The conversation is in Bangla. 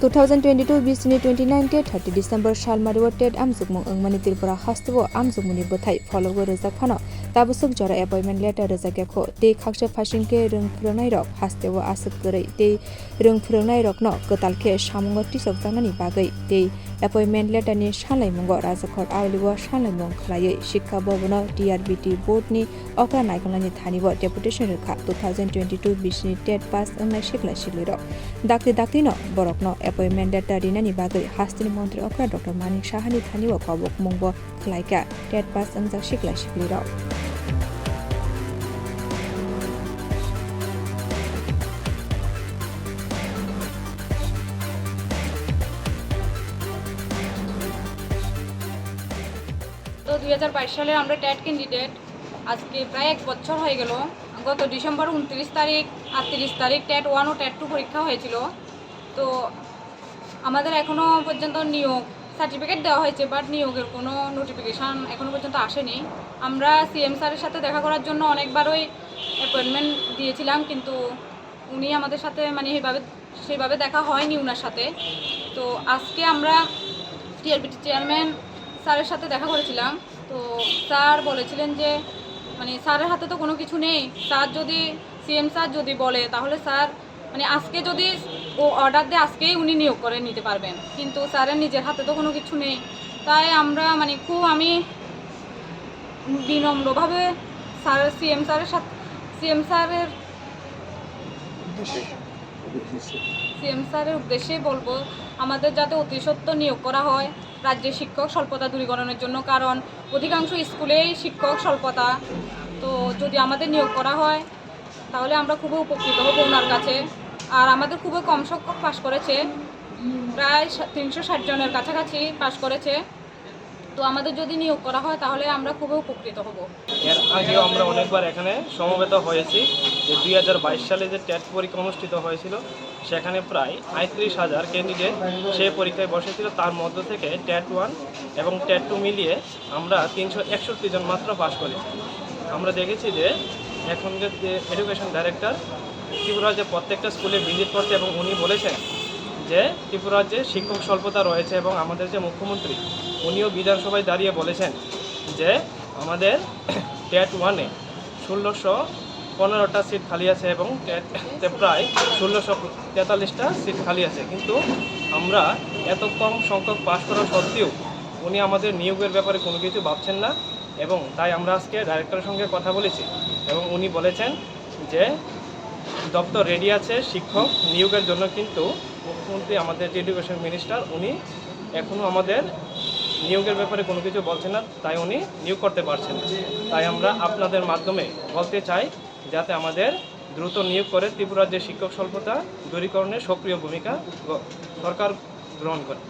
2022-29 टेट 30 डिसेम्बर सालमारिव टेट आमजुगमुं अंगमानि त्रिपुरा हास्तिव आमजुगमुनि बोथाय फलगो रोजाक फानो ताबुसुक जरा एपॉइंटमेंट लेटर रोजाकेखौ ते खाकसे फासिंके रों फोरोंनाय रक हास्तिव आसुक गरै ते रों फोरोंनाय रकनो गतालके सामुंगो टिसक जानानि बागै ते एपॉइंटमेंट लेटरनि सालायमुंगो राजखर आवलिव सालायमुं खलायै शिक्षा भवनो टीआरबीटी बोर्डनि अक्रा नायखंनानि थानिव डेपुटेशन रेखा 2022-20 टेट पास अंगनाय सिखला सिलिरो दाक्ति-दाक्तिनो बरकनो एपॉइंटमेंट लेटर दिनानि बागै हास्तिनि मन्त्री अक्रा डॉक्टर मानिक साहानि थानिव कबक मुंगो खलायका टेट पास अंगजा सिखला सिलिरो তো 2022 সালে আমরা টেট ক্যান্ডিডেট আজকে প্রায় এক বছর হয়ে গেল। গত ডিসেম্বর 29 তারিখ 38 তারিখ টেট 1 ও টেট 2 পরীক্ষা হয়েছিল। তো আমাদের এখনো পর্যন্ত নিয়োগ সার্টিফিকেট দেওয়া হয়েছে, বাট নিয়োগের কোনো নোটিফিকেশান এখনো পর্যন্ত আসেনি। আমরা সিএম স্যারের সাথে দেখা করার জন্য অনেকবারই অ্যাপয়েন্টমেন্ট দিয়েছিলাম, কিন্তু উনি আমাদের সাথে মানে সেইভাবে দেখা হয়নি ওনার সাথে। তো আজকে আমরা টিআরবিটি চেয়ারম্যান স্যারের সাথে দেখা করেছিলাম। তো স্যার বলেছিলেন যে মানে স্যারের হাতে তো কোনো কিছু নেই, স্যার যদি সিএম স্যার যদি বলে তাহলে স্যার মানে আজকে যদি ও অর্ডার দেয় আজকেই উনি নিয়োগ করে নিতে পারবেন, কিন্তু স্যারের নিজের হাতে তো কোনো কিছু নেই। তাই আমরা মানে আমি বিনম্রভাবে সিএম স্যারের উদ্দেশ্যেই বলবো আমাদের যাতে অতি সত্বর নিয়োগ করা হয় রাজ্যের শিক্ষক স্বল্পতা দূরীকরণের জন্য, কারণ অধিকাংশ স্কুলেই শিক্ষক স্বল্পতা। তো যদি আমাদের নিয়োগ করা হয় তাহলে আমরা খুবই উপকৃত হব ওনার কাছে। আর আমাদের খুবই কম সংখ্যক পাশ করেছে, প্রায় 360 জনের কাছাকাছি পাশ করেছে। তো আমাদের যদি নিয়োগ করা হয় তাহলে আমরা খুবই উপকৃত হব। এর আগেও আমরা অনেকবার এখানে সমবেত হয়েছি যে 2022 সালে যে টেট পরীক্ষা অনুষ্ঠিত হয়েছিল সেখানে প্রায় 35,000 ক্যান্ডিডেট সেই পরীক্ষায় বসেছিল। তার মধ্য থেকে টেট 1 এবং টেট 2 মিলিয়ে আমরা 361 জন মাত্র পাশ করেছি। আমরা দেখেছি যে এখনকার যে এডুকেশন ডাইরেক্টর ত্রিপুরার যে প্রত্যেকটা স্কুলে ভিজিট করতে, এবং উনি বলেছেন যে ত্রিপুরার যে শিক্ষক স্বল্পতা রয়েছে, এবং আমাদের যে মুখ্যমন্ত্রী উনিও বিধানসভায় দাঁড়িয়ে বলেছেন যে আমাদের টেট 1-এ 1615টা সিট খালি আছে এবং টেটে প্রায় 1643টা সিট খালি আছে। কিন্তু আমরা এত কম সংখ্যক পাশ করা সত্ত্বেও উনি আমাদের নিয়োগের ব্যাপারে কোনো কিছু ভাবছেন না, এবং তাই আমরা আজকে ডাইরেক্টরের সঙ্গে কথা বলেছি এবং উনি বলেছেন যে দপ্তর রেডি আছে শিক্ষক নিয়োগের জন্য, কিন্তু মুখ্যমন্ত্রী আমাদের যে এডুকেশন মিনিস্টার উনি এখনও আমাদের নিয়োগের ব্যাপারে কোনো কিছু বলছেন না, তাই উনি নিয়োগ করতে পারছেন না। তাই আমরা আপনাদের মাধ্যমে বলতে চাই যাতে আমাদের দ্রুত নিয়োগ করে ত্রিপুরার যে শিক্ষক স্বল্পতা দূরীকরণে সক্রিয় ভূমিকা সরকার গ্রহণ করে।